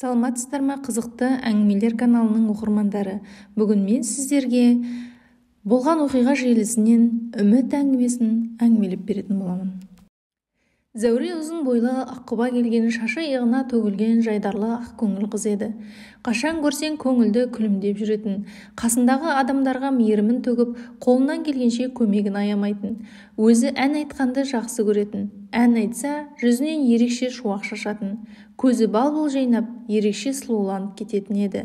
Саламатсыздар ма, қызықты әңгімелер каналының оқырмандары. Бүгін мен сіздерге болған оқиға желісінен үміт әңгімесін әңгімелеп беретін боламын. Зәуре ұзын бойлы, аққұба келген, шашы иығына төгілген жайдарлы ақ көңіл қыз еді. Қашан көрсең көңілді күлімдеп жүретін, қасындағы адамдарға мейірімін төгіп, қолынан келгенше көмегін аямайтын. Өзі ән айтқанды жақсы көретін. Ән айтса, жүзінен ерекше шуақ шашатын. Көзі бал-бұл жайнап, ерекше сұлуланып кететін еді.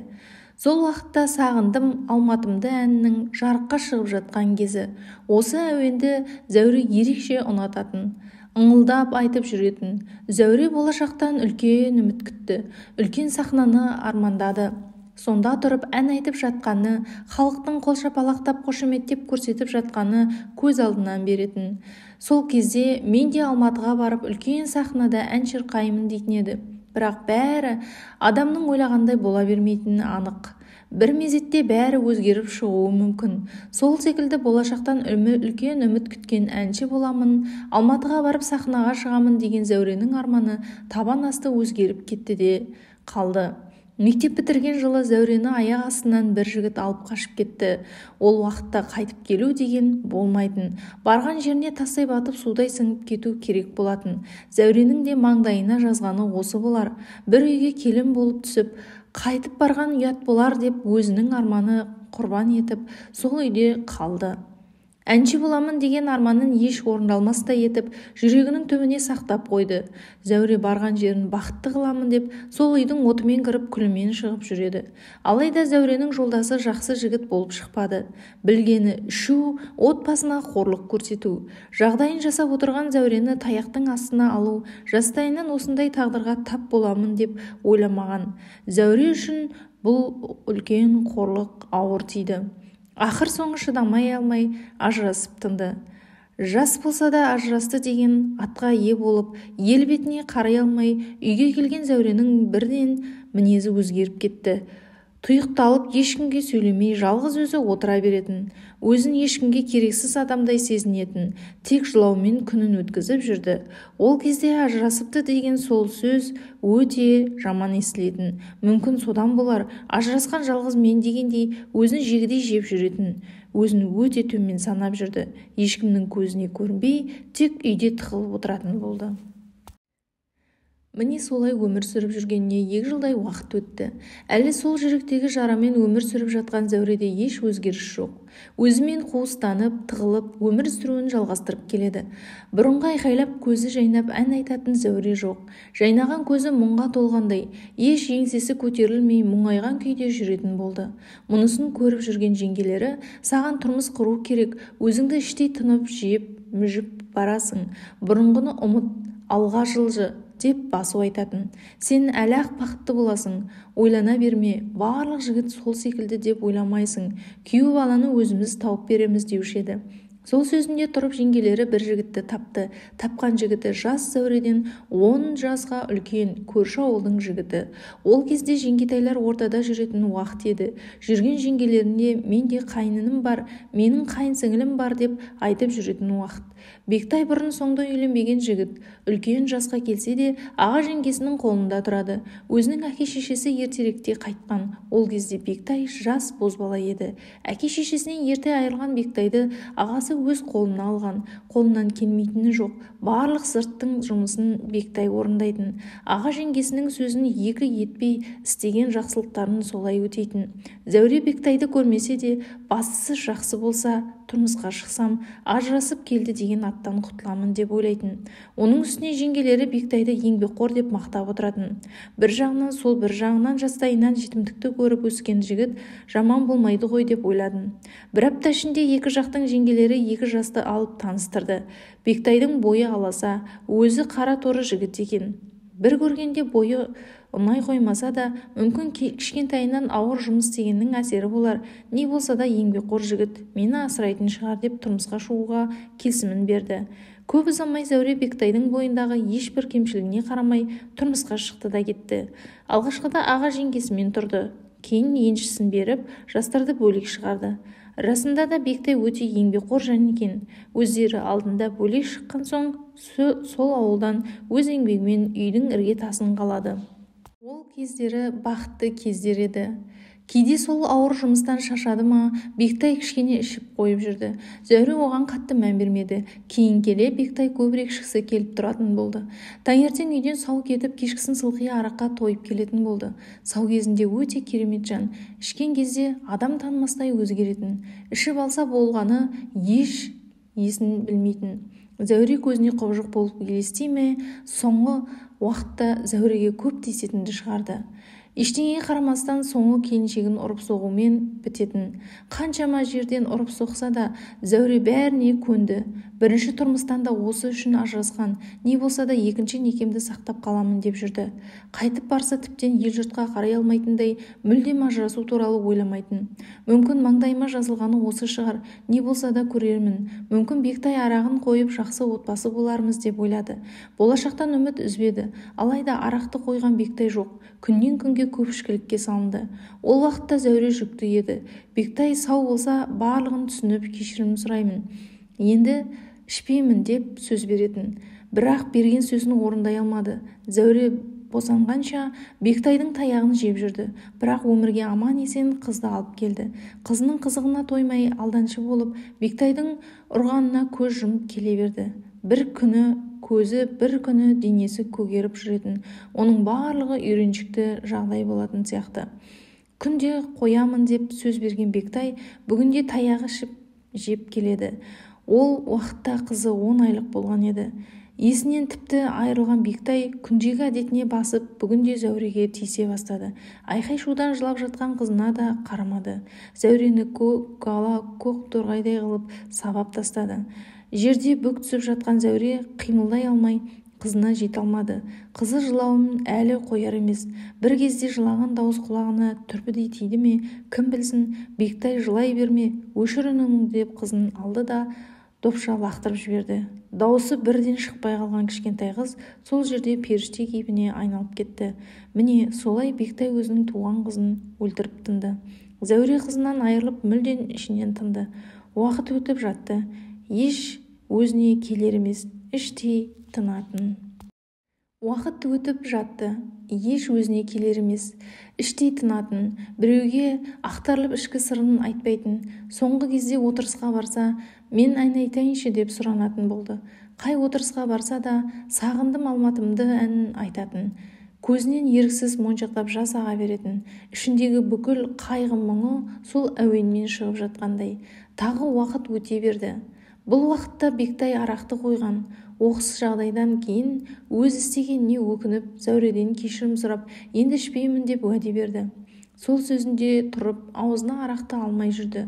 Сол уақытта сағындым Алматымды әнінің жарыққа шығып жатқан кезі. Осы әуенді Зәуре ерекше ұнататын, ыңылдап айтып жүретін. Зәуре болашақтан үлкен үміт күтті, үлкен сахнаны армандады. Сонда тұрып ән айтып жатқаны, халықтың қол шапалақтап қошеметтеп көрсетіп жатқаны көз алдынан беретін. Сол кезде мен де Алматыға барып үлкен сахнада ән шырқаймын дейтін еді. Бірақ бәрі адамның ойлағандай бола бермейтіні анық. Бір мезетте бәрі өзгеріп шығуы мүмкін. Сол секілді болашақтан үлкен үміт күткен әнші боламын, Алматыға барып сахнаға шығамын деген Зәуренің арманы табан асты өзгеріп кетті де қалды. Мектеп бітірген жылы Зәурені аяқ астынан бір жігіт алып қашып кетті. Ол уақытта қайтып келу деген болмайтын. Барған жеріне тастай батып судай сіңіп кету керек болатын. Зәуренің де маңдайына жазғаны осы болар. Бір үйге келін болып түсіп, қайтып барған ұят болар деп өзінің арманы құрбан етіп, сол үйде қалды. Әнші боламын деген арманын еш орындалмастай етіп, жүрегінің түбіне сақтап қойды. Зәуре барған жерін бақытты қыламын деп, сол үйдің отымен кіріп күлімен шығып жүреді. Алайда Зәуренің жолдасы жақсы жігіт болып шықпады. Білгені ішу, отбасына қорлық көрсету. Жағдайын жасап отырған Зәурені таяқтың астына алу, жастайынан осындай тағдырға тап боламын деп ойламаған. Зәуре үшін бұл үлкен қорлық ауыр тиді. Ақыр соңы шыдамай алмай ажырасып тынды. Жас болса да ажырасты деген атқа ие болып, ел бетіне қарай алмай үйге келген Зәуренің бірден мінезі өзгеріп кетті. Тұйықталып ешкімге сөйлемей жалғыз өзі отыра беретін, өзін ешкімге керексіз адамдай сезінетін, тек жылаумен күнін өткізіп жүрді. Ол кезде ажырасыпты деген сол сөз өте жаман естілетін. Мүмкін содан болар, ажырасқан жалғыз мен дегендей өзін жегідей жеп жүретін. Өзін өте төмен санап жүрді. Ешкімнің көзіне көрінбей, тек үйде тығылып отыратын болды. Міне солай өмір сүріп жүргеніне 2 жылдай уақыт өтті. Әлі сол жүректегі жарамен өмір сүріп жатқан Зәуреде еш өзгеріс жоқ. Өзімен қуыстанып, тығылып, өмір сүруін жалғастырып келеді. Бұрынғы айқайлап, көзі жайнап ән айтатын Зәуре жоқ. Жайнаған көзі мұңға толғандай, еш еңсесі көтерілмей мұңайған күйде жүретін болды. Мұнысын көріп жүрген жеңгелері, саған тұрмыс құру керек, өзіңді іштей тынып жеп барасың, бұрынғыны ұмыт, алға жылжы деп басу айтатын. Сен әлі-ақ бақытты боласың, ойлана берме, барлық жігіт сол секілді деп ойламайсың, күйеу баланы өзіміз тауып береміз деуші еді. Сол сөзінде тұрып жеңгелері бір жігітті тапты. Тапқан жігіті жас Зәуреден 10 жасқа үлкен көрші ауылдың жігіті. Ол кезде жеңгетайлар ортада жүретін уақыт еді. Жүрген жеңгелеріне мен де қайныным бар, менің қайынсіңілім бар деп айтып жүретін уақыт. Бектай бұрын соңды үйленбеген жігіт. Үлкен жасқа келсе де аға жеңгесінің қолында тұрады. Өзінің әке-шешесі ертеректе қайтқан. Ол кезде Бектай жас бозбала еді. Әке-шешесінен ерте айырылған Бектайды ағасы өз қолына алған. Қолынан келмейтіні жоқ. Барлық сырттың жұмысын Бектай орындайтын. Аға жеңгесінің сөзін екі етпей, істеген жақсылықтарын солай өтейтін. Зәуре Бектайды көрмесе де, бастысы жақсы болса, тұрмысқа шықсам, ажырасып келді деген аттан құтыламын деп ойлайтын. Оның үстіне жеңгелері Бектайды еңбекқор деп мақтап отыратын. Bir жағынан сол, бір жағынан жастайынан жетімдікті көріп өскен жігіт жаман болмайды ғой деп ойладым. Бір апта ішінде екі жақтың жеңгелері екі жасты алып таныстырды. Бектайдың бойы аласа, өзі қара торы жігіт екен. Bir көргенде бойы ұнай қоймаса да, мүмкін кішкентайынан ауыр жұмыс істегеннің әсері болар. Не болса да еңбекқор жігіт, мені асырайтын шығар деп тұрмысқа шығуға келісімін берді. Көп ұзамай Зәуре Бектайдың бойындағы ешбір кемшілігіне қарамай тұрмысқа шықты да кетті. Алғашқыда аға жеңгесімен тұрды. Кейін еншісін беріп, жастарды бөлек шығарды. Расында да Бектай өте еңбекқор жан екен. Өздері алдында бөлек шыққан соң сол ауылдан өз еңбегімен үйдің ірге тасын қалады. Ол кездері бақытты кездер еді. Кейде сол ауыр жұмыстан шаршады ма, Бектай кішкене ішіп қойып жүрді. Зәуре оған қатты мән бермеді. Кейін келе Бектай көбірек ішкісі келіп тұратын болды. Таңертең үйден сау кетіп, кешкісін сылқия араққа тойып келетін болды. Сау кезінде өте керемет жан. Ішкен кезде адам танымастай өзгеретін. Ішіп алса болғаны еш есін білмейтін. Зәуре көзіне құбыжық болып елестей ме, соңғы уақытта Зәуреге көп тиісетінді шығарды. Ештеңеге қарамастан соңғы келіншегін ұрып соғумен бітетін. Қаншама жерден ұрып соқса да Зәуре бәріне көнді. Бірінші тұрмыстан да осы үшін ажырасқан. Не болса да екінші некемді сақтап қаламын деп жүрді. Қайтып барса тіптен ел-жұртқа қарай алмайтындай, мүлдем ажырасу туралы ойламайтын. Мүмкін маңдайыма жазылғаны осы шығар. Не болса да көрермін. Мүмкін Бектай арағын қойып жақсы отбасы болармыз деп ойлады. Болашақтан үміт үзбеді. Алайда арақты қойған Бектай жоқ. Күннен күнге көпшілікке салынды. Ол уақытта Зәуре жүкті еді. Бектай сау болса барлығын түсініп кешірім сұраймын, енді ішпеймін деп сөз беретін. Бірақ берген сөзін орындай алмады. Зәуре босанғанша Бектайдың таяғын жеп жүрді. Бірақ өмірге аман есен қызды алып келді. Қызының қызығына тоймай алданшы болып Бектайдың ұрғанына көз жұмып келе берді. Бір күні көзі, бір күні денесі көгеріп жүретін. Оның барлығы үйреншікті жағдай болатын сияқты. Күнде қоямын деп сөз берген Бектай бүгінде таяғы жеп келеді. Ол уақытта қызы 10 айлық болған еді. Есінен тіпті айырылған Бектай күндегі әдетіне басып, бүгінде Зәуреге тиісе бастады. Айқай-шудан жылап жатқан қызына да қарамады. Зәурені көк ала, көк торғайдай қылып сабап тастады. Жерде бүк түсіп жатқан Зәуре қимылдай алмай қызына жете алмады. Қызы жылауын әлі қояр емес. Бір кезде жылаған дауыс құлағына түрпідей тиді ме, кім білсін. Бектай жылай берме, өшір үніңді деп қызын алды да допша лақтырып жіберді. Дауысы бірден шықпай қалған кішкентай қыз сол жерде періште кейпіне айналып кетті. Міне солай Бектай өзінің туған қызын өлтіріп тынды. Зәуре қызынан айырылып мүлден ішінен тынды. Уақыт өтіп жатты. Еш өзіне келер емес, іштей тынатын. Уақыт өтіп жатты. Еш өзіне келер емес, іштей тынатын. Біреуге ақтарылып ішкі сырын айтпайтын. Соңғы кезде отырысқа барса, мен ән айтайыншы деп сұранатын болды. Қай отырысқа барса да сағындым алматымды әнін айтатын. Көзінен еріксіз моншақтап жас аға беретін. Ішіндегі бүкіл қайғы мұңы сол әуенмен шығып жатқандай. Тағы уақыт өте берді. Бұл уақытта Бектай арақты қойған. Оқыс жағдайдан кейін өз істегеніне өкініп, Зәуреден кешірім сұрап, енді ішпеймін деп уәде берді. Сол сөзінде тұрып, аузына арақты алмай жүрді.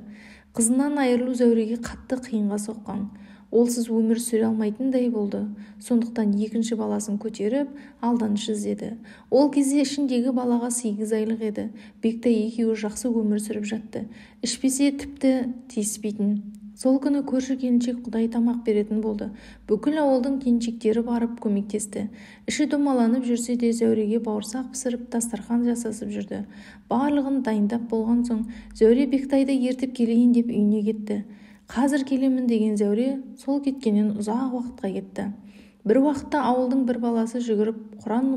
Қызынан айырылу Зәуреге қатты қиынға соққан. Олсыз өмір сүре алмайтындай болды. Сондықтан екінші баласын көтеріп, алданыш іздеді. Ол кезде ішіндегі балаға 8 айлық еді. Бектай екеуі жақсы өмір сүріп жатты. Ішпесе тіпті тиіспейтін. Сол күні көрші келіншек құдай тамақ беретін болды. Бүкіл ауылдың келіншектері барып көмектесті. Іші домаланып жүрсе де Зәуреге бауырсақ пісіріп, дастархан жасасып жүрді. Барлығын дайындап болған соң Зәуре Бектайды ертіп келейін деп үйіне кетті. Қазір келемін деген Зәуре сол кеткеннен ұзақ уақытқа кетті. Бір уақытта ауылдың бір баласы жүгіріп құран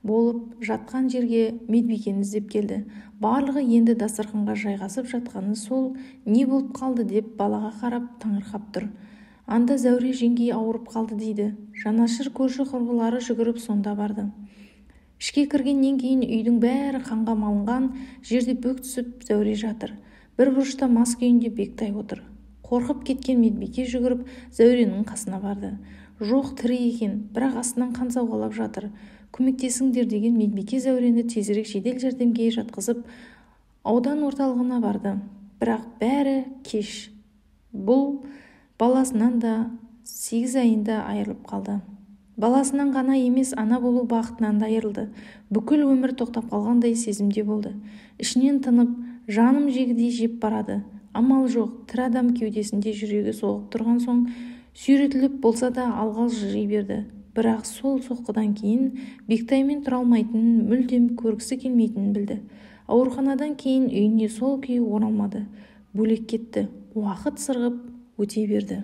болып жатқан жерге медбикені іздеп келді. Барлығы енді дастарханға жайғасып жатқаны сол. Не болып қалды деп балаға қарап таңырқап тұр. Анда Зәуре жеңгей ауырып қалды дейді. Жанашыр көрші құрбылары жүгіріп сонда барды. Ішке кіргеннен кейін үйдің бәрі қанға малынған, жерде бүк түсіп Зәуре жатыр. Бір бұрышта мас күйінде Бектай отыр. Қорқып кеткен медбике жүгіріп Зәуренің қасына барды. Жоқ, тірі екен, бірақ астынан қан сауғалап жатыр. Көмектесіңдер деген медбике Зәурені тезірек жедел жәрдемге жатқызып, аудан орталығына барды. Бірақ бәрі кеш. Бұл баласынан да 8 айында айырылып қалды. Баласынан ғана емес, ана болу бақытынан да айырылды. Бүкіл өмір тоқтап қалғандай сезімде болды. Ішінен тынып, жаным жегідей жеп барады. Амал жоқ, тірі адам кеудесінде жүрегі соғып тұрған соң сүйретіліп болса да алға жылжи берді. Бірақ сол соққыдан кейін Бектаймен тұра алмайтынын, мүлдем көргісі келмейтінін білді. Ауруханадан кейін үйіне сол күйі оралмады. Бөлек кетті. Уақыт сырғып өте берді.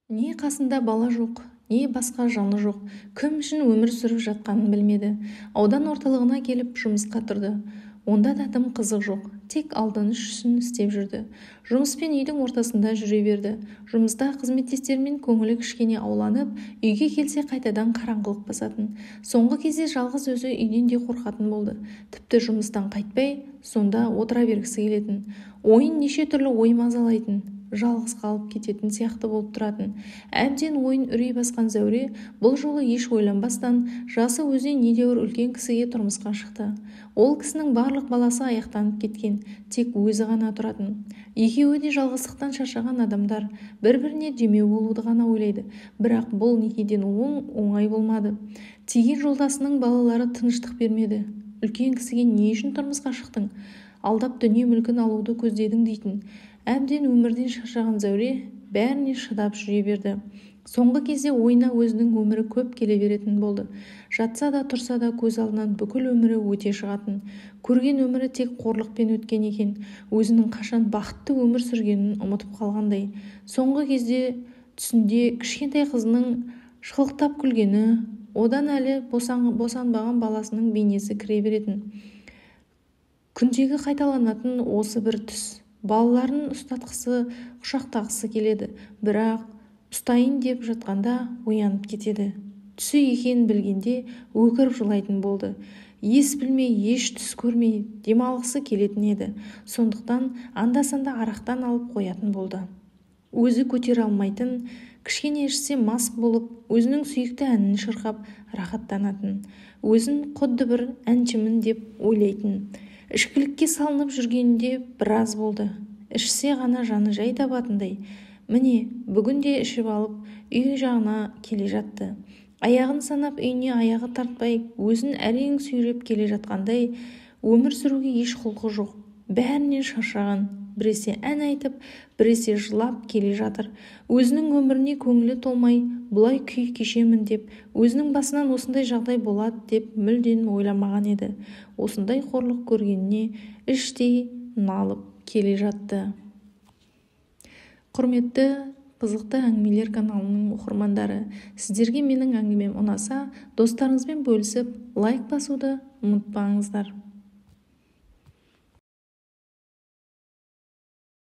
Не қасында бала жоқ, не басқа жаны жоқ, кім үшін өмір сүріп жатқанын білмеді. Аудан орталығына келіп жұмысқа тұрды. Онда да тым қызық жоқ, тек алданыш үшін істеп жүрді. Жұмыспен үйдің ортасында жүре берді. Жұмыста қызметтестермен көңілі кішкене ауланып, үйге келсе қайтадан қараңғылық басатын. Соңғы кезде жалғыз өзі үйден де қорқатын болды. Тіпті жұмыстан қайтпай, сонда отыра бергісі келетін. Ойын неше түрлі ой мазалайтын, жалғыз қалып кететін сияқты болып тұратын. Әбден ойын үрей басқан Зәуре бұл жолы еш ойланбастан жасы өзінен недәуір үлкен кісіге тұрмысқа шықты. Ол кісінің барлық баласы аяқтанып кеткен, тек өзі ғана тұратын. Екеуі де жалғыздықтан шаршаған адамдар, бір-біріне демеу болуды ғана ойлайды. Бірақ бұл некеден оңай болмады. Тиген жолдасының балалары тыныштық бермеді. Үлкен кісіге не үшін тұрмысқа шықтың? Алдап дүние мүлкін алуды көздедің дейтін. Әбден өмірден шаршаған Зәуре бәріне шыдап жүре берді. Соңғы кезде ойына өзінің өмірі көп келе беретін болды. Жатса да тұрса да көз алдынан бүкіл өмірі өте шығатын. Көрген өмірі тек қорлықпен өткен екен. Өзінің қашан бақытты өмір сүргенін ұмытып қалғандай. Соңғы кезде түсінде кішкентай қызының шықылықтап күлгені, одан әлі босанбаған баласының бейнесі кіре беретін. Күндегі қайталанатын осы бір түс. Балаларын ұстатқысы, құшақтағысы келеді, бірақ ұстайын деп жатқанда оянып кетеді. Түсі екенін білгенде өкіріп жылайтын болды. Ес білмей, еш түс көрмей демалғысы келетін еді. Сондықтан анда-санда арақтан алып қоятын болды. Өзі көтере алмайтын, кішкене ішсе мас болып, өзінің сүйікті әнін шырқап рахаттанатын. Өзін құдды бір әншімін деп ойлайтын. Ішкілікке салынып жүргенінде біраз болды. Ішсе ғана жаны жай табатындай. Міне, бүгін де ішіп алып, үй жағына келе жатты. Аяғын санап үйіне аяғы тартпай, өзін әрең сүйреп келе жатқандай, өмір сүруге еш құлқы жоқ. Бәрінен шаршаған. Біресе ән айтып, біресе жылап келе жатыр. Өзінің өміріне көңілі толмай, бұлай күй кешемін деп, өзінің басынан осындай жағдай болады деп мүлден ойламаған еді. Осындай қорлық көргеніне іштей налып келе жатты. Құрметті қызықты әңгімелер каналының оқырмандары, сіздерге менің әңгімем ұнаса, достарыңызбен бөлісіп, лайк басуды ұмытпаңыздар.